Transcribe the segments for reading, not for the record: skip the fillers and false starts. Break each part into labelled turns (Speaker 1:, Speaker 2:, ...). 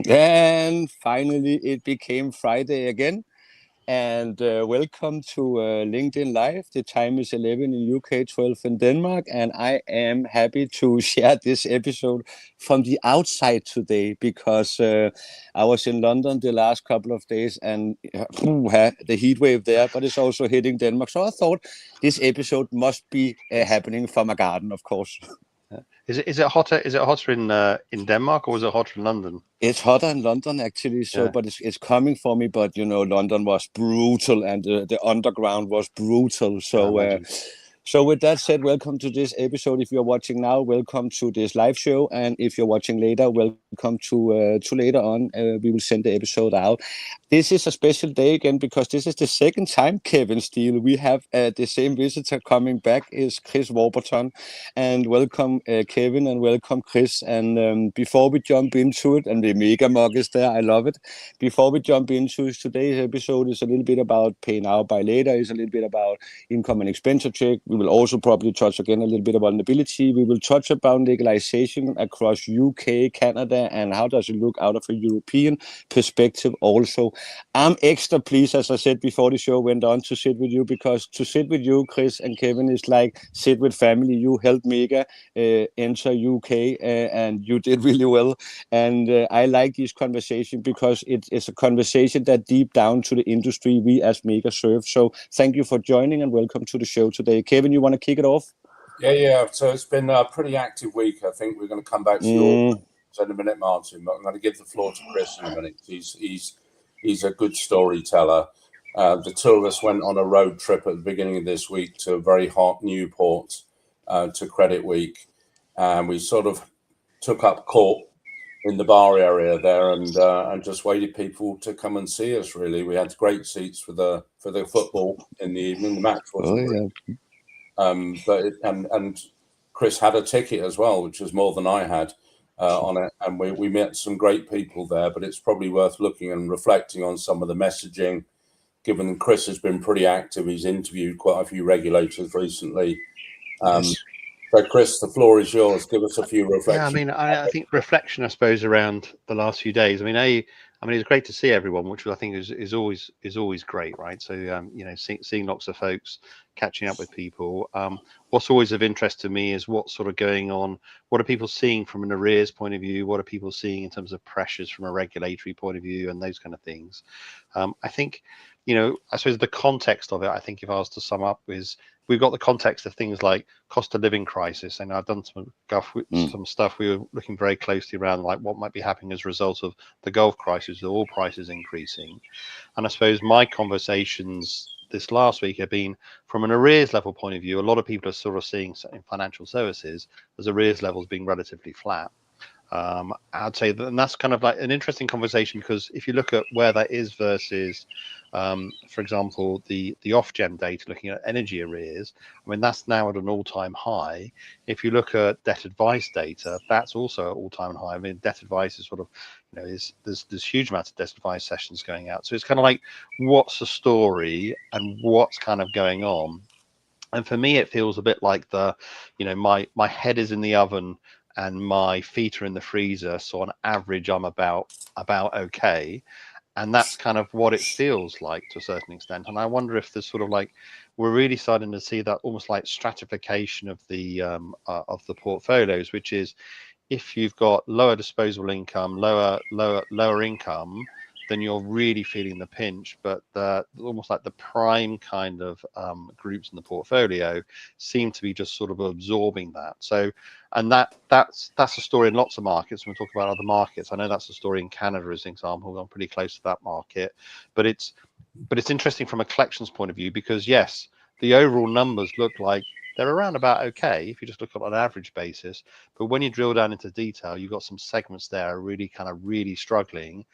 Speaker 1: And finally, it became Friday again. And welcome to LinkedIn Live. The time is 11 in UK, 12 in Denmark. And I am happy to share this episode from the outside today because I was in London the last couple of days and the heat wave there, but it's also hitting Denmark. So I thought this episode must be happening from a garden, of course.
Speaker 2: Is it hotter? Is it hotter in Denmark or is it hotter in London?
Speaker 1: It's hotter in London actually,
Speaker 2: Yeah.
Speaker 1: but it's coming for me. But London was brutal, and the underground was brutal. So with that said, welcome to this episode. If you're watching now, welcome to this live show, and if you're watching later, welcome to later on. We will send the episode out. This is a special day again because this is the second time, Kevin Steele. We have the same visitor coming back is Chris Warburton, and welcome Kevin and welcome Chris. And before we jump into it, and the mega mug is there, I love it. Before we jump into it, today's episode is a little bit about pay now, buy later. It's a little bit about income and expenditure check. We will also probably touch again a little bit about vulnerability. We will touch about legalization across UK, Canada, and how does it look out of a European perspective also. I'm extra pleased, as I said before the show went on, to sit with you because to sit with you, Chris and Kevin, is like sit with family. You helped Mega enter UK and you did really well. And I like this conversation because it's a conversation that deep down to the industry we as Mega serve. So thank you for joining and welcome to the show today. Kevin, you want to kick it off?
Speaker 3: Yeah. So it's been a pretty active week. I think we're going to come back to your in a minute, Martin, but I'm going to give the floor to Chris in a minute. He's a good storyteller. The two of us went on a road trip at the beginning of this week to a very hot Newport to Credit Week, and we sort of took up court in the bar area there and just waited people to come and see us. Really, we had great seats for the football in the evening. The match wasn't but Chris had a ticket as well, which was more than I had on it, and we met some great people there. But it's probably worth looking and reflecting on some of the messaging, given Chris has been pretty active. He's interviewed quite a few regulators recently. So, Chris, the floor is yours. Give us a few reflections.
Speaker 2: Yeah, I think reflection, I suppose, around the last few days. It's great to see everyone, which I think is always great, right? So, seeing lots of folks, catching up with people. What's always of interest to me is what's sort of going on. What are people seeing from an arrears point of view? What are people seeing in terms of pressures from a regulatory point of view and those kind of things? I think, I suppose the context of it, I think if I was to sum up is we've got the context of things like cost of living crisis. And I've done some stuff. We were looking very closely around like what might be happening as a result of the Gulf crisis, the oil prices increasing. And I suppose my conversations this last week have been from an arrears level point of view. A lot of people are sort of seeing in financial services as arrears levels being relatively flat. I'd say that, and that's kind of like an interesting conversation because if you look at where that is versus, for example, the Ofgem data looking at energy arrears, that's now at an all-time high. If you look at debt advice data, that's also at all-time high. Debt advice is sort of, there's huge amounts of debt advice sessions going out. So it's kind of like, what's the story and what's kind of going on? And for me, it feels a bit like my head is in the oven and my feet are in the freezer. So on average, I'm about okay. And that's kind of what it feels like to a certain extent. And I wonder if there's sort of like, we're really starting to see that almost like stratification of the portfolios, which is if you've got lower disposable income, lower income, then you're really feeling the pinch. But almost like the prime kind of groups in the portfolio seem to be just sort of absorbing that. So, and that's a story in lots of markets. When we talk about other markets, I know that's a story in Canada as an example. I'm pretty close to that market, but it's interesting from a collections point of view because yes, the overall numbers look like they're around about okay if you just look at an average basis. But when you drill down into detail, you've got some segments there really struggling.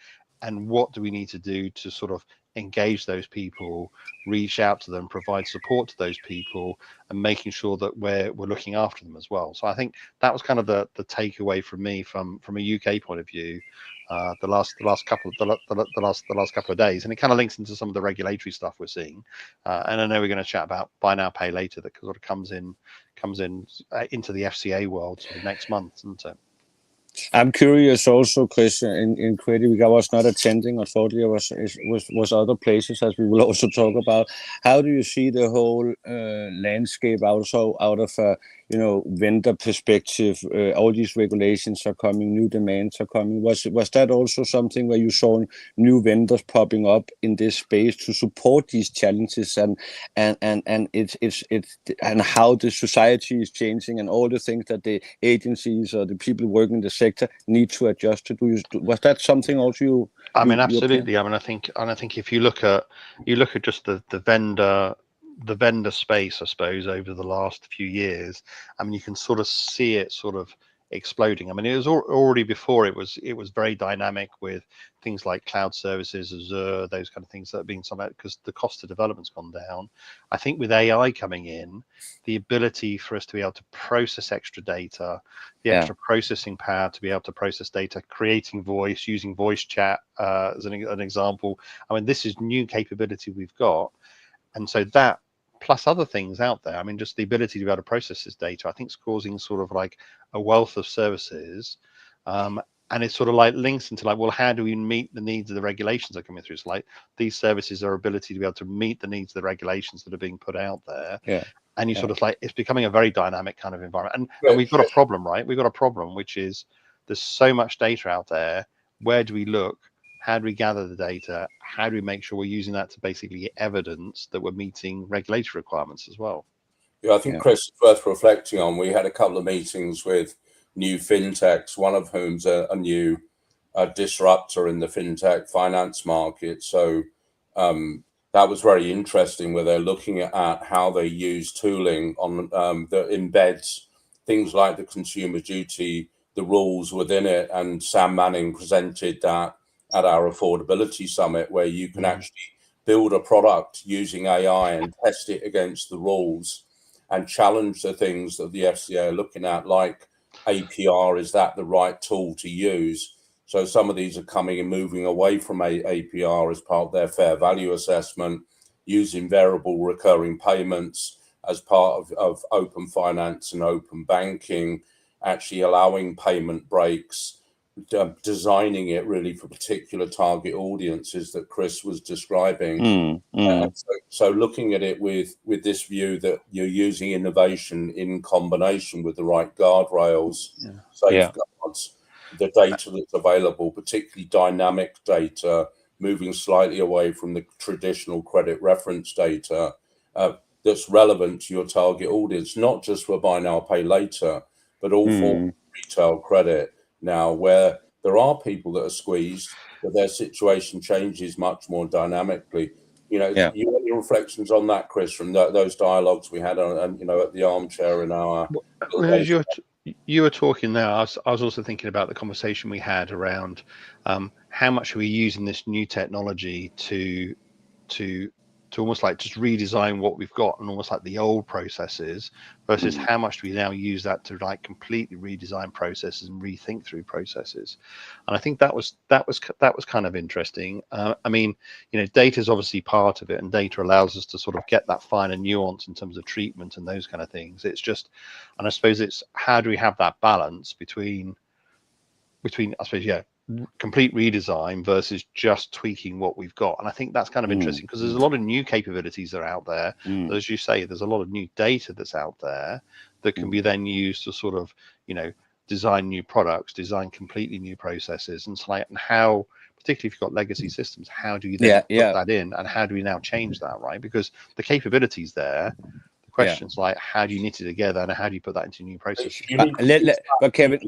Speaker 2: And what do we need to do to sort of engage those people, reach out to them, provide support to those people, and making sure that we're looking after them as well. So I think that was kind of the takeaway from me from a UK point of view, the last couple of days, and it kind of links into some of the regulatory stuff we're seeing. And I know we're going to chat about buy now, pay later that sort of comes in into the FCA world sort of next month, isn't it?
Speaker 1: I'm curious also, Chris, in Credit Week, I was not attending, unfortunately, was other places, as we will also talk about. How do you see the whole landscape also out of a vendor perspective? All these regulations are coming, new demands are coming. Was that also something where you saw new vendors popping up in this space to support these challenges and how the society is changing and all the things that the agencies or the people working in the sector need to adjust to? Was that something also you?
Speaker 2: I mean, absolutely. I mean, I think if you look at just the vendor space, I suppose, over the last few years, I mean, you can sort of see it sort of exploding. I mean, it was already before. It was very dynamic with things like cloud services, Azure, those kind of things that are being somehow, because the cost of development's gone down. I think with AI coming in, the ability for us to be able to process extra data, the extra processing power to be able to process data, creating voice, using voice chat as an example. I mean, this is new capability we've got, and so that plus other things out there. I mean, just the ability to be able to process this data, I think, is causing sort of like a wealth of services. And it sort of like links into like, well, how do we meet the needs of the regulations that are coming through? So like these services are ability to be able to meet the needs of the regulations that are being put out there. And you sort of like, it's becoming a very dynamic kind of environment. And we've got a problem, right? We've got a problem, which is there's so much data out there. Where do we look? How do we gather the data? How do we make sure we're using that to basically get evidence that we're meeting regulatory requirements as well?
Speaker 3: Yeah, I think, Chris, it's worth reflecting on. We had a couple of meetings with new fintechs, one of whom's a new disruptor in the fintech finance market. So that was very interesting, where they're looking at how they use tooling on that embeds things like the consumer duty, the rules within it. And Sam Manning presented that at our affordability summit, where you can actually build a product using AI and test it against the rules and challenge the things that the FCA are looking at, like APR. Is that the right tool to use? So some of these are coming and moving away from APR as part of their fair value assessment, using variable recurring payments as part of open finance and open banking, actually allowing payment breaks, designing it really for particular target audiences that Chris was describing. So looking at it with this view that you're using innovation in combination with the right guardrails, safeguards, the data that's available, particularly dynamic data, moving slightly away from the traditional credit reference data, that's relevant to your target audience, not just for buy now, pay later, but all for retail credit now, where there are people that are squeezed, but their situation changes much more dynamically. You have any reflections on that, Chris, from those dialogues we had at the armchair in our...
Speaker 2: Well, as you were talking there, I was also thinking about the conversation we had around how much are we using this new technology to almost like just redesign what we've got and almost like the old processes, versus how much do we now use that to like completely redesign processes and rethink through processes. And I think that was kind of interesting. I mean, data is obviously part of it, and data allows us to sort of get that finer nuance in terms of treatment and those kind of things. It's just, and I suppose it's how do we have that balance between I suppose, complete redesign versus just tweaking what we've got. And I think that's kind of interesting, because there's a lot of new capabilities that are out there. As you say, there's a lot of new data that's out there that can be then used to sort of, design new products, design completely new processes, and how, particularly if you've got legacy systems, how do you then put that in, and how do we now change that, right? Because the capabilities there. Questions like how do you knit it together, and how do you put that into new processes?
Speaker 1: But Kevin,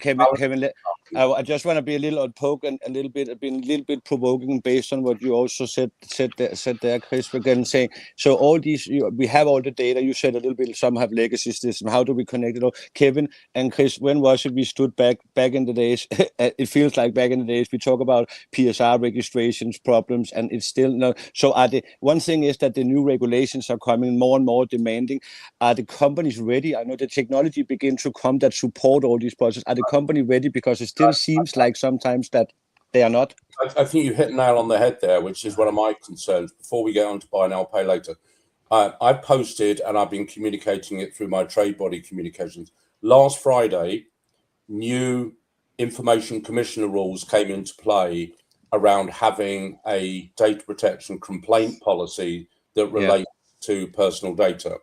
Speaker 1: I just want to be a little unpoke and a little bit provoking based on what you also said there, Chris. Again, saying so all these we have all the data. You said a little bit. Some have legacy systems. How do we connect it all? Kevin and Chris, when was it we stood back in the days? It feels like back in the days we talk about PSR registrations problems, and it's still no. So one thing is that the new regulations are coming more and more demanding. Are the companies ready? I know the technology begins to come that support all these processes. Are the company ready? Because it still seems like sometimes that they are not.
Speaker 3: I think you hit the nail on the head there, which is one of my concerns. Before we get on to buy now, pay later, I posted, and I've been communicating it through my trade body communications. Last Friday, new Information Commissioner rules came into play around having a data protection complaint policy that relates to personal data.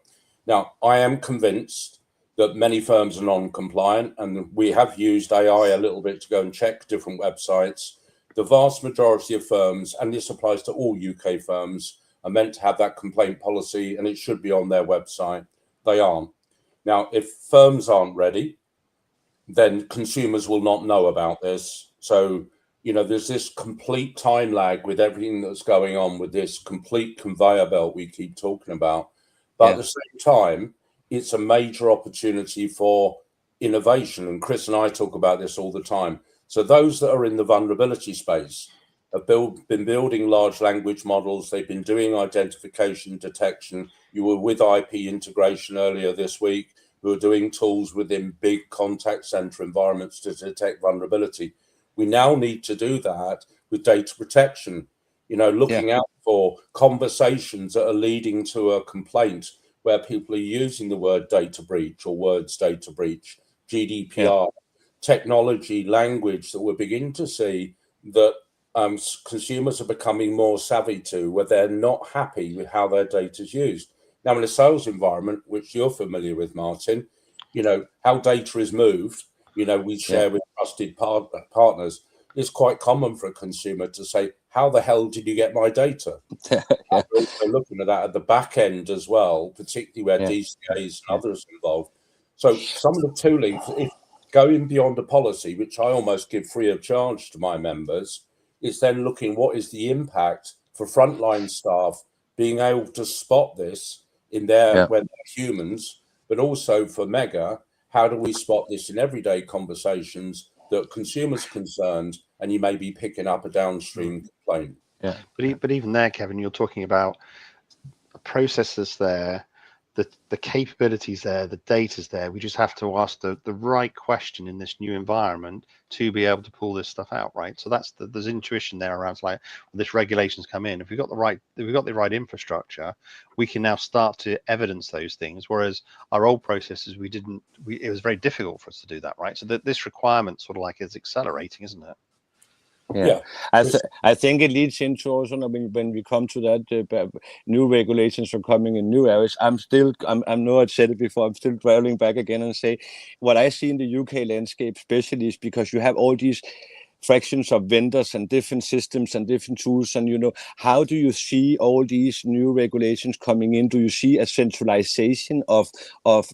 Speaker 3: Now, I am convinced that many firms are non-compliant, and we have used AI a little bit to go and check different websites. The vast majority of firms, and this applies to all UK firms, are meant to have that complaint policy, and it should be on their website. They aren't. Now, if firms aren't ready, then consumers will not know about this. So, there's this complete time lag with everything that's going on with this complete conveyor belt we keep talking about. But at the same time, it's a major opportunity for innovation. And Chris and I talk about this all the time. So those that are in the vulnerability space have been building large language models. They've been doing identification detection. You were with IP integration earlier this week, who are doing tools within big contact center environments to detect vulnerability. We now need to do that with data protection, looking out for conversations that are leading to a complaint where people are using the word data breach or words data breach, GDPR, technology, language that we're beginning to see that consumers are becoming more savvy to, where they're not happy with how their data is used. Now, in a sales environment, which you're familiar with, Martin, how data is moved, we share with trusted partners. It's quite common for a consumer to say, how the hell did you get my data? We're also looking at that at the back end as well, particularly where DCAs and others are involved. So some of the tooling, if going beyond a policy, which I almost give free of charge to my members, is then looking what is the impact for frontline staff being able to spot this in their when they're humans, but also for Mega, how do we spot this in everyday conversations that consumers concerned, and you may be picking up a downstream complaint.
Speaker 2: But even there, Kevin, you're talking about processes there, the capabilities there, the data's there. We just have to ask the right question in this new environment to be able to pull this stuff out, right? So there's intuition there around like when this regulations come in. If we've got the right infrastructure, we can now start to evidence those things. Whereas our old processes, it was very difficult for us to do that, right? So this requirement sort of like is accelerating, isn't it?
Speaker 1: I think it leads into also when we come to that new regulations are coming in new areas. I know I've said it before, I'm still dwelling back again and say what I see in the UK landscape especially is because you have all these fractions of vendors and different systems and different tools, and how do you see all these new regulations coming in? Do you see a centralization of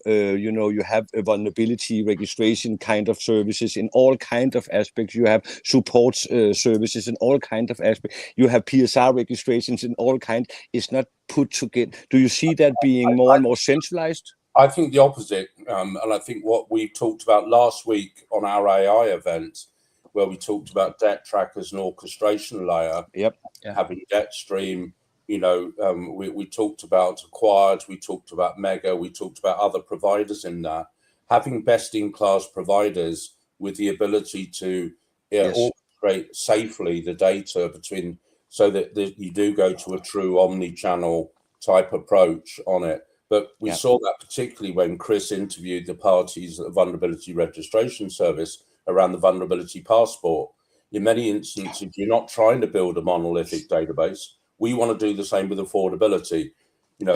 Speaker 1: you have a vulnerability registration kind of services in all kind of aspects, you have support services in all kind of aspects, you have PSR registrations in all kind, it's not put together. Do you see that being more and more centralized?
Speaker 3: I think the opposite, and I think what we talked about last week on our AI event, where we talked about debt trackers and orchestration layer, having debt stream, we talked about Acquired, we talked about Mega, we talked about other providers in that, having best-in-class providers with the ability to orchestrate safely the data between, so that you do go to a true omni-channel type approach on it. But we saw that particularly when Chris interviewed the parties at the Vulnerability Registration Service around the vulnerability passport. In many instances, you're not trying to build a monolithic database. We want to do the same with affordability.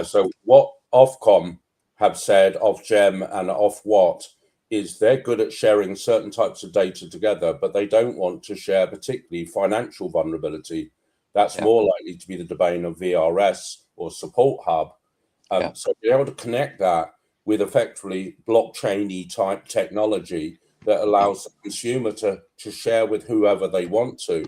Speaker 3: So what Ofcom have said, Ofgem and Ofwat, is they're good at sharing certain types of data together, but they don't want to share particularly financial vulnerability. That's more likely to be the domain of VRS or Support Hub. So being able to connect that with effectively blockchain-y type technology that allows the consumer to share with whoever they want to.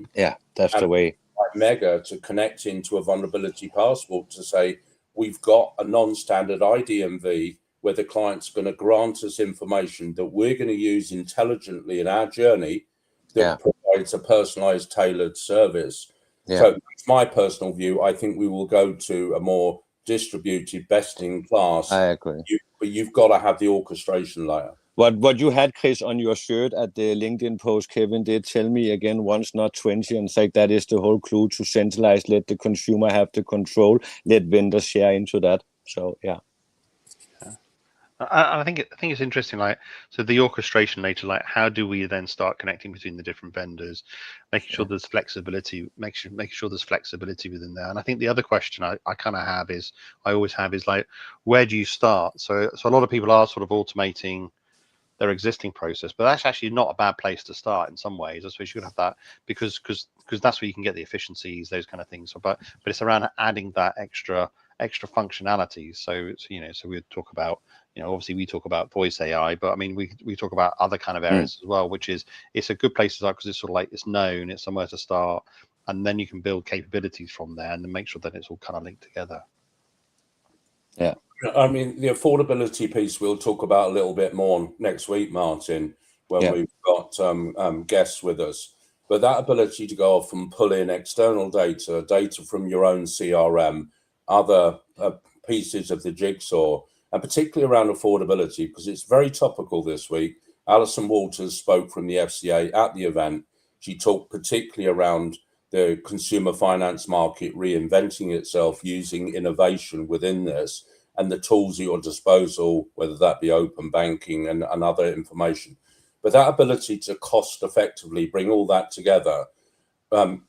Speaker 1: That's the way.
Speaker 3: Like Mega to connect into a vulnerability passport to say, we've got a non-standard IDMV where the client's going to grant us information that we're going to use intelligently in our journey that provides a personalized, tailored service. So that's my personal view. I think we will go to a more distributed, best-in-class.
Speaker 1: I agree.
Speaker 3: But you've got to have the orchestration layer.
Speaker 1: What you had, Chris, on your shirt at the LinkedIn post, Kevin did tell me again once, not 20, and say that is the whole clue to centralize, let the consumer have the control, let vendors share into that. So,
Speaker 2: I think it's interesting. Like, so the orchestration later, like, how do we then start connecting between the different vendors, making sure there's flexibility, making sure there's flexibility within there. And I think the other question I kind of have is, I always have is like, where do you start? So a lot of people are sort of automating their existing process, but that's actually not a bad place to start in some ways. I suppose you could have that because that's where you can get the efficiencies, those kind of things. So, but it's around adding that extra functionalities. So so we talk about, obviously we talk about voice AI, but I mean we talk about other kind of areas as well, which is, it's a good place to start because it's sort of like, it's known, it's somewhere to start, and then you can build capabilities from there and then make sure that it's all kind of linked together.
Speaker 1: Yeah.
Speaker 3: I mean, the affordability piece we'll talk about a little bit more next week, Martin, when we've got guests with us. But that ability to go off and pull in external data from your own CRM, other pieces of the jigsaw, and particularly around affordability, because it's very topical this week. Alison Walters spoke from the FCA at the event. She talked particularly around the consumer finance market reinventing itself using innovation within this, and the tools at your disposal, whether that be open banking and other information. But that ability to cost effectively bring all that together,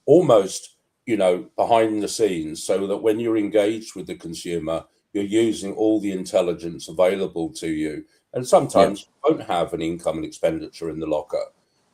Speaker 3: almost, behind the scenes, so that when you're engaged with the consumer, you're using all the intelligence available to you. And sometimes you won't have an income and expenditure in the locker,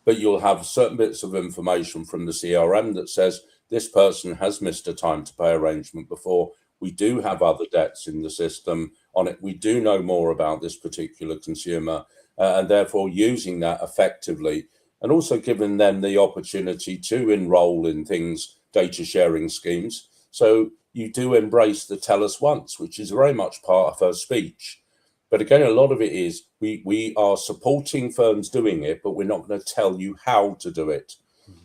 Speaker 3: but you'll have certain bits of information from the CRM that says this person has missed a time to pay arrangement before. We do have other debts in the system on it. We do know more about this particular consumer, and therefore using that effectively, and also giving them the opportunity to enroll in things, data sharing schemes. So you do embrace the tell us once, which is very much part of her speech. But again, a lot of it is we are supporting firms doing it, but we're not going to tell you how to do it.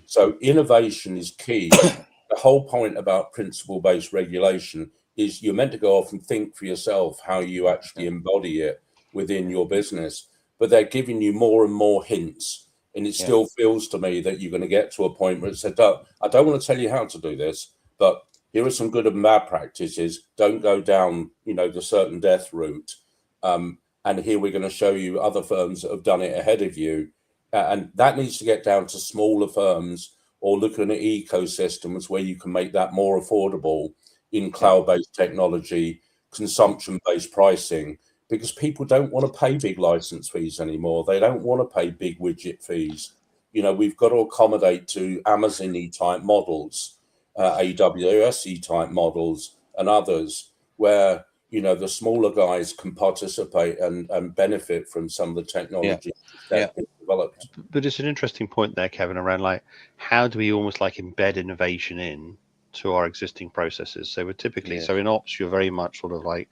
Speaker 3: So innovation is key. The whole point about principle-based regulation is you're meant to go off and think for yourself how you actually embody it within your business. But they're giving you more and more hints. And it still feels to me that you're going to get to a point where it said, I don't want to tell you how to do this, but here are some good and bad practices. Don't go down, the certain death route. And here we're going to show you other firms that have done it ahead of you. And that needs to get down to smaller firms, or looking at ecosystems where you can make that more affordable in cloud-based technology, consumption-based pricing, because people don't want to pay big license fees anymore. They don't want to pay big widget fees. We've got to accommodate to Amazon-y type models, AWS-y type models, and others where, the smaller guys can participate and benefit from some of the technology that's been developed.
Speaker 2: But it's an interesting point there, Kevin, around like, how do we almost like embed innovation in to our existing processes? So we're typically, so in ops, you're very much sort of like,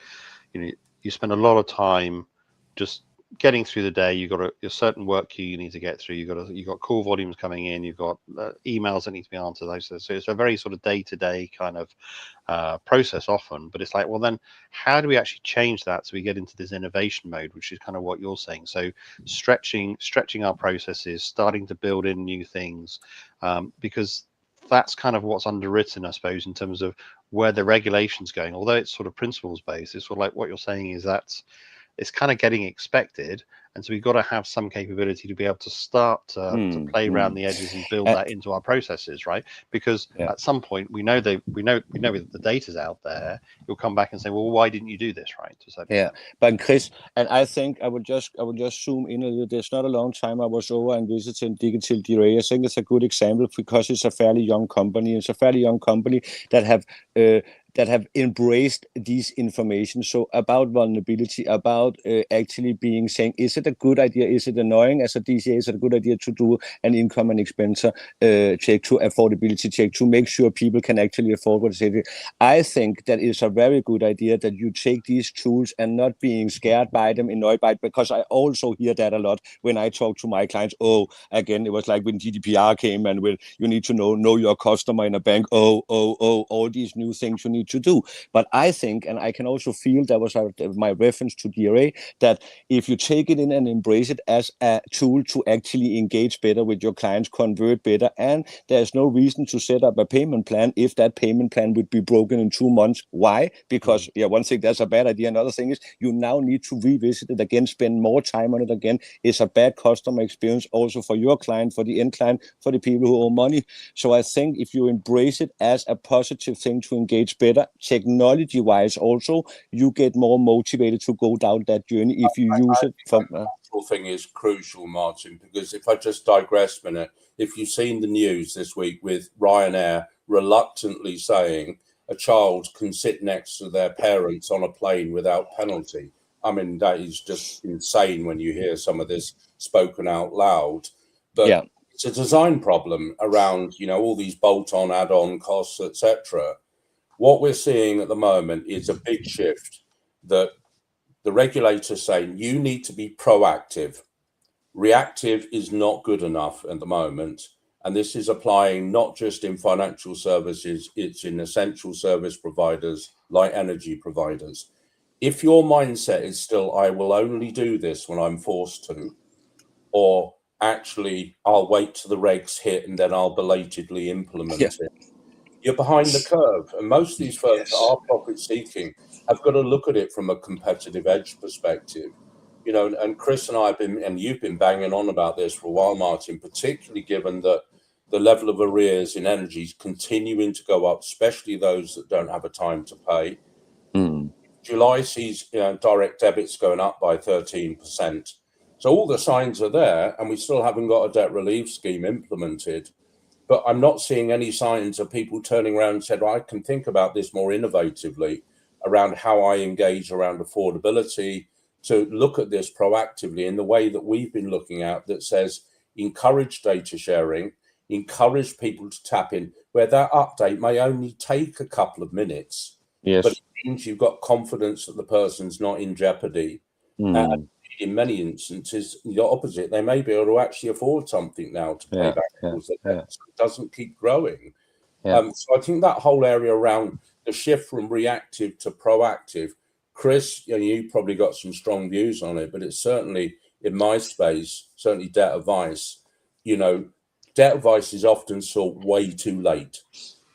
Speaker 2: you spend a lot of time just getting through the day. You've got a certain work queue you need to get through. You've got call volumes coming in. You've got emails that need to be answered. So it's a very sort of day-to-day kind of process often. But it's like, well, then how do we actually change that so we get into this innovation mode, which is kind of what you're saying? So stretching our processes, starting to build in new things, because that's kind of what's underwritten, I suppose, in terms of where the regulation's going. Although it's sort of principles based, it's sort of like what you're saying is that it's kind of getting expected, and so we've got to have some capability to be able to start to play around the edges and build that into our processes, right? Because at some point we know that the data's out there. You'll come back and say, well, why didn't you do this, right?
Speaker 1: But Chris, and I think I would just zoom in a little. There's not a long time I was over and visiting Digital DRA. I think it's a good example because it's a fairly young company. It's a fairly young company that have embraced these information. So about vulnerability, about actually saying, is it a good idea? Is it annoying as a DCA? Is it a good idea to do an income and expense check, to affordability check, to make sure people can actually afford what they say? I think that it's a very good idea that you take these tools and not being scared by them, annoyed by it, because I also hear that a lot when I talk to my clients. Oh, again, it was like when GDPR came and you need to know your customer in a bank. Oh, all these new things you need need to do. But I think, and I can also feel, that was my reference to DRA, that if you take it in and embrace it as a tool to actually engage better with your clients, convert better, and there's no reason to set up a payment plan if that payment plan would be broken in 2 months. Why? Because one thing, that's a bad idea. Another thing is you now need to revisit it again, spend more time on it again. It's a bad customer experience also for your client, for the end client, for the people who owe money. So I think if you embrace it as a positive thing to engage better, technology-wise also, you get more motivated to go down that journey if you use it from...
Speaker 3: thing is crucial, Martin, because if I just digress a minute, if you've seen the news this week with Ryanair reluctantly saying a child can sit next to their parents on a plane without penalty. I mean, that is just insane when you hear some of this spoken out loud. But it's a design problem around, all these bolt-on, add-on costs, etc. What we're seeing at the moment is a big shift that the regulator's saying you need to be proactive. Reactive is not good enough at the moment. And this is applying not just in financial services, it's in essential service providers like energy providers. If your mindset is still, I will only do this when I'm forced to, or actually I'll wait till the regs hit and then I'll belatedly implement it, you're behind the curve. And most of these firms that are profit seeking have got to look at it from a competitive edge perspective. And Chris and I have been, and you've been banging on about this for a while, Martin, particularly given that the level of arrears in energy is continuing to go up, especially those that don't have a time to pay. July sees direct debits going up by 13%. So all the signs are there, and we still haven't got a debt relief scheme implemented. But I'm not seeing any signs of people turning around and said, well, I can think about this more innovatively around how I engage around affordability, to look at this proactively in the way that we've been looking at, that says encourage data sharing, encourage people to tap in, where that update may only take a couple of minutes. But it means you've got confidence that the person's not in jeopardy. And in many instances, the opposite, they may be able to actually afford something now to pay back so it doesn't keep growing. So I think that whole area around the shift from reactive to proactive, Chris, you probably got some strong views on it, but it's certainly in my space, certainly debt advice. Debt advice is often sought way too late.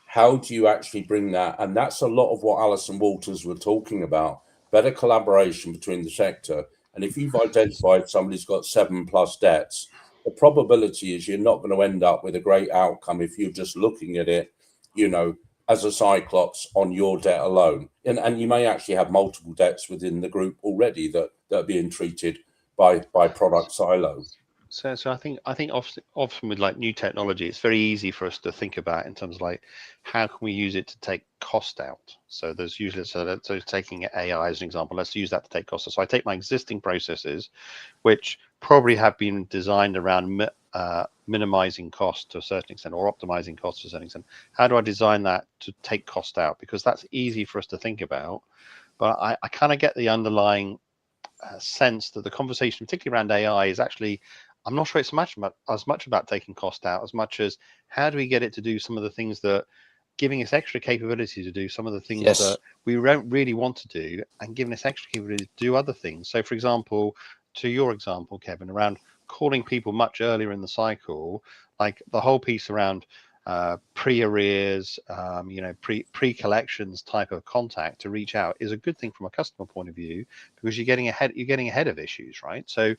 Speaker 3: How do you actually bring that? And that's a lot of what Alison Walters were talking about, better collaboration between the sector. And if you've identified somebody's got 7+ debts, the probability is you're not going to end up with a great outcome if you're just looking at it, as a cyclops on your debt alone. And you may actually have multiple debts within the group already that are being treated by product silo.
Speaker 2: So I think often with like new technology, it's very easy for us to think about in terms of like, how can we use it to take cost out? So there's usually, so taking AI as an example, let's use that to take cost out. So I take my existing processes, which probably have been designed around minimizing cost to a certain extent, or optimizing cost to a certain extent. How do I design that to take cost out? Because that's easy for us to think about, but I kind of get the underlying sense that the conversation, particularly around AI, is actually, I'm not sure it's as much about taking cost out as much as how do we get it to do some of the things that, giving us extra capability to do some of the things that we don't really want to do, and giving us extra capability to do other things. So for example, to your example, Kevin, around calling people much earlier in the cycle, like the whole piece around pre-arrears, pre-collections type of contact to reach out is a good thing from a customer point of view, because you're getting ahead of issues, right? So,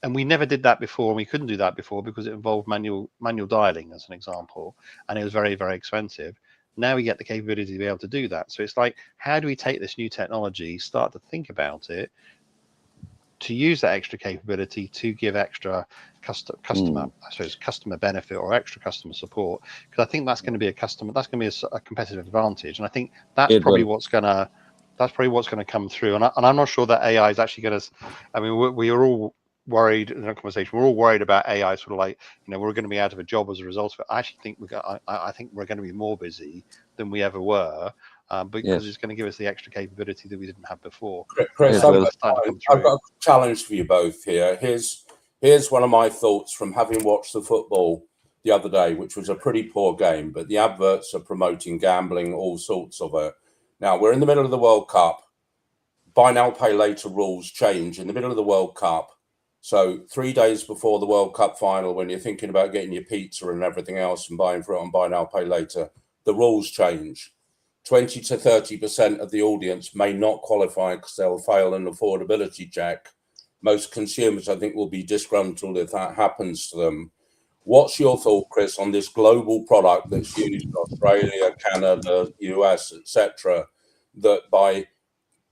Speaker 2: and we never did that before, and we couldn't do that before because it involved manual dialing, as an example, and it was very, very expensive. Now we get the capability to be able to do that. So it's like, how do we take this new technology, start to think about it, to use that extra capability to give extra customer benefit or extra customer support? Because I think that's going to be a competitive advantage, and I think that's probably what's going to come through. And I'm not sure that AI is actually going to. I mean, we are all worried in our conversation. We're all worried about AI, sort of like, we're going to be out of a job as a result of it. I actually think I think we're going to be more busy than we ever were. Because it's going to give us the extra capability that we didn't have before.
Speaker 3: Chris, I've got a challenge for you both here. Here's one of my thoughts from having watched the football the other day, which was a pretty poor game, but the adverts are promoting gambling, all sorts of it. Now, we're in the middle of the World Cup. Buy now, pay later rules change in the middle of the World Cup. So 3 days before the World Cup final, when you're thinking about getting your pizza and everything else and buying for it on buy now, pay later, the rules change. 20 to 30% of the audience may not qualify because they'll fail an affordability check. Most consumers, I think, will be disgruntled if that happens to them. What's your thought, Chris, on this global product that's used in Australia, Canada, US, etc., that by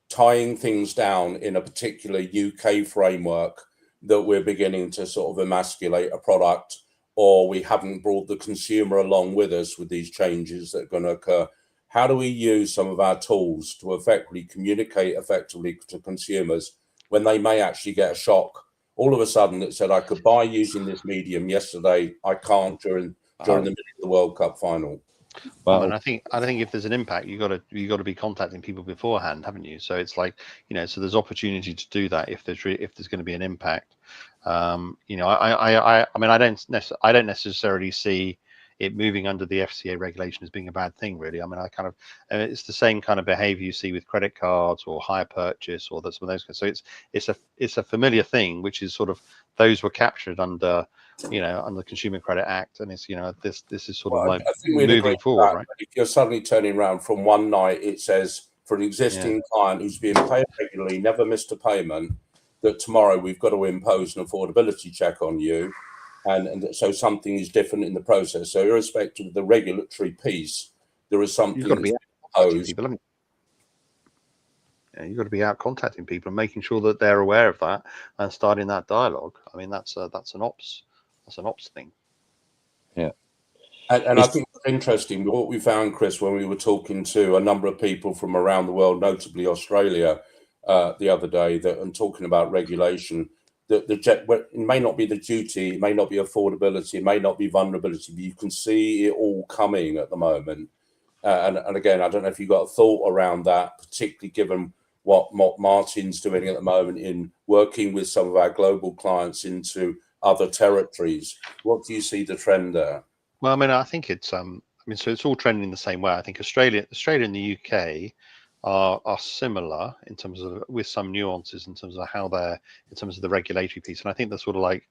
Speaker 3: tying things down in a particular UK framework that we're beginning to sort of emasculate a product, or we haven't brought the consumer along with us with these changes that are going to occur? How do we use some of our tools to effectively communicate effectively to consumers when they may actually get a shock all of a sudden that said, I could buy using this medium yesterday, I can't during the middle of the World Cup final?
Speaker 2: Well, and I think if there's an impact, you got to be contacting people beforehand, haven't you? So it's like, so there's opportunity to do that if there's going to be an impact. I mean, I don't necessarily see it moving under the FCA regulation as being a bad thing, really. I mean, it's the same kind of behavior you see with credit cards or hire purchase or some of those. So it's a familiar thing, which is sort of those were captured under the Consumer Credit Act, and it's this is sort of like moving forward, right?
Speaker 3: If you're suddenly turning around from one night, it says for an existing client who's being paid regularly, never missed a payment, that tomorrow we've got to impose an affordability check on you, and so something is different in the process. So irrespective of the regulatory piece, there is something.
Speaker 2: You've got to be contacting people, haven't you? You've got to be out contacting people and making sure that they're aware of that and starting that dialogue. I mean, that's an ops thing.
Speaker 3: Yeah. And I think it's interesting what we found, Chris, when we were talking to a number of people from around the world, notably Australia, the other day, and talking about regulation. It may not be the duty, it may not be affordability, it may not be vulnerability, but you can see it all coming at the moment. And again, I don't know if you've got a thought around that, particularly given what Martin's doing at the moment in working with some of our global clients into other territories. What do you see the trend there?
Speaker 2: Well, I mean, I think it's so it's all trending the same way. I think Australia and the UK are similar in terms of, with some nuances in terms of in terms of the regulatory piece. And I think they're sort of like,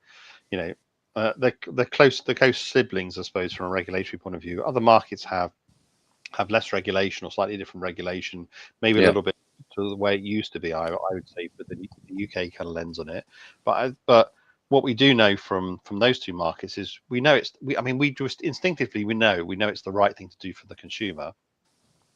Speaker 2: they're close siblings, I suppose, from a regulatory point of view. Other markets have less regulation or slightly different regulation, maybe a little bit to the way it used to be, I would say, with the UK kind of lens on it. But what we do know from those two markets is we just instinctively we know it's the right thing to do for the consumer.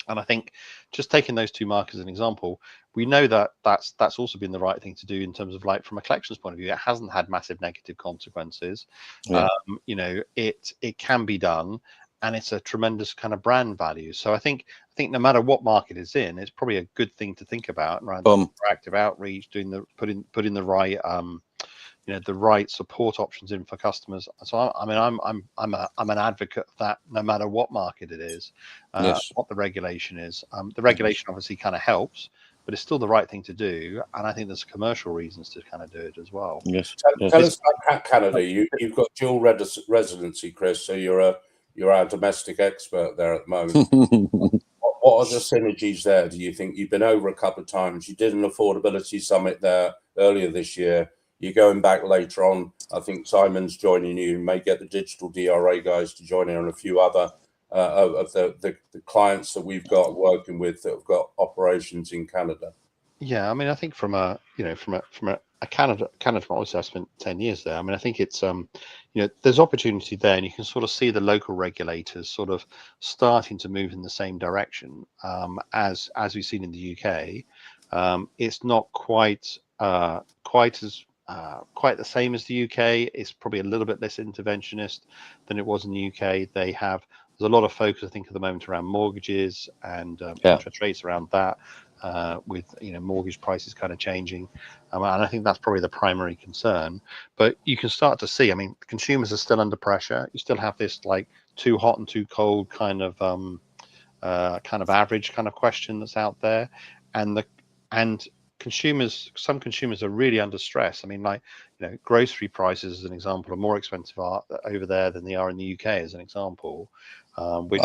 Speaker 2: And I think just taking those two markets as an example, we know that that's also been the right thing to do in terms of, like, from a collections point of view. It hasn't had massive negative consequences. It can be done, and it's a tremendous kind of brand value. So I think no matter what market it's in, it's probably a good thing to think about around proactive outreach, putting the right the right support options in for customers. So I mean, I'm an advocate of that, no matter what market it is, what the regulation is. The regulation obviously kind of helps, but it's still the right thing to do, and I think there's commercial reasons to kind of do it as well.
Speaker 3: Tell us about Canada. You've got dual residency, Chris, so you're our domestic expert there at the moment. What are the synergies there, do you think? You've been over a couple of times. You did an affordability summit there earlier this year. You're going back later on. I think Simon's joining you. You may get the digital DRA guys to join in on a few other of the clients that we've got working with that have got operations in Canada.
Speaker 2: Yeah, I mean, I think from a Canada, obviously I spent 10 years there. I mean, I think it's there's opportunity there, and you can sort of see the local regulators sort of starting to move in the same direction as we've seen in the UK. It's not quite the same as the UK. It's probably a little bit less interventionist than it was in the UK. There's a lot of focus, I think, at the moment around mortgages and interest rates around that, with mortgage prices kind of changing, and I think that's probably the primary concern. But you can start to see, I mean, consumers are still under pressure. You still have this like too hot and too cold kind of average kind of question that's out there, and some consumers are really under stress. I mean, like, grocery prices, as an example, are more expensive over there than they are in the UK, as an example, which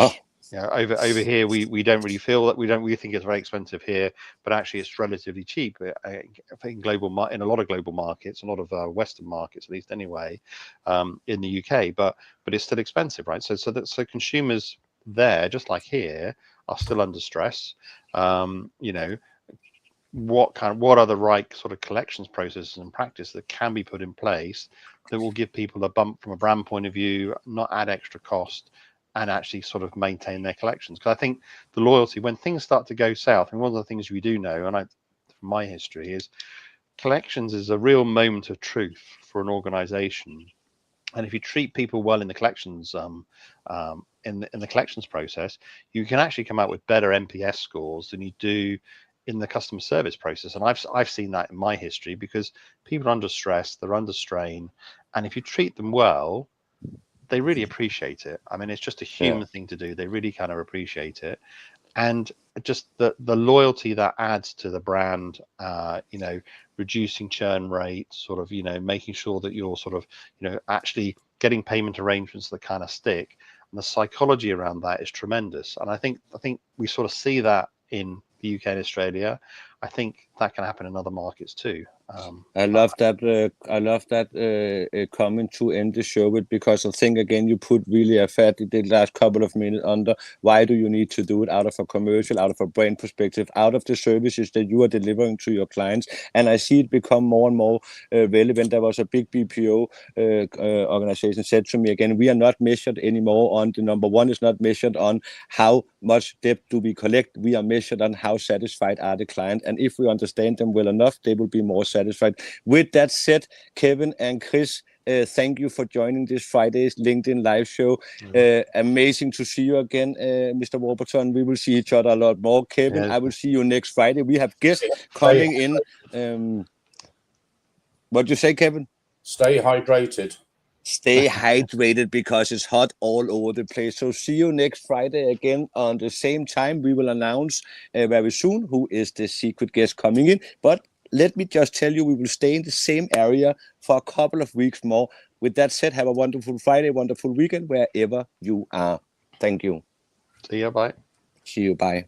Speaker 2: Over here, we don't really feel that. We think it's very expensive here, but actually it's relatively cheap in in a lot of global markets, a lot of Western markets, at least anyway, in the UK. But it's still expensive, right? So consumers there, just like here, are still under stress. What are the right sort of collections processes and practice that can be put in place that will give people a bump from a brand point of view, not add extra cost, and actually sort of maintain their collections? Because I think the loyalty, when things start to go south, and one of the things we do know, and from my history, is collections is a real moment of truth for an organization. And if you treat people well in the collections in the collections process, you can actually come out with better NPS scores than you do in the customer service process. And I've seen that in my history, because people are under stress, they're under strain, and if you treat them well, they really appreciate it. I mean, it's just a human thing to do. They really kind of appreciate it. And just the loyalty that adds to the brand, reducing churn rates, sort of, making sure that you're sort of, actually getting payment arrangements that kind of stick. And the psychology around that is tremendous. And I think we sort of see that in the UK and Australia. I think that can happen in other markets too.
Speaker 1: I love that. I love that comment to end the show with, because I think again you put really a fat the last couple of minutes under why do you need to do it, out of a commercial, out of a brand perspective, out of the services that you are delivering to your clients. And I see it become more and more relevant. There was a big BPO organization said to me again, we are not measured anymore on the number one is not measured on how much debt do we collect. We are measured on how satisfied are the client, and if we understand them well enough, they will be more satisfied. With that said, Kevin and Chris, thank you for joining this Friday's LinkedIn live show. Amazing to see you again, Mr. Warburton. We will see each other a lot more. Kevin, I will see you next Friday. We have guests coming in. What do you say, Kevin?
Speaker 3: Stay hydrated.
Speaker 1: Stay hydrated, because it's hot all over the place. So see you next Friday again on the same time. We will announce very soon who is the secret guest coming in. But let me just tell you, we will stay in the same area for a couple of weeks more. With that said, have a wonderful Friday, wonderful weekend, wherever you are. Thank you.
Speaker 2: See you. Bye.
Speaker 1: See you. Bye.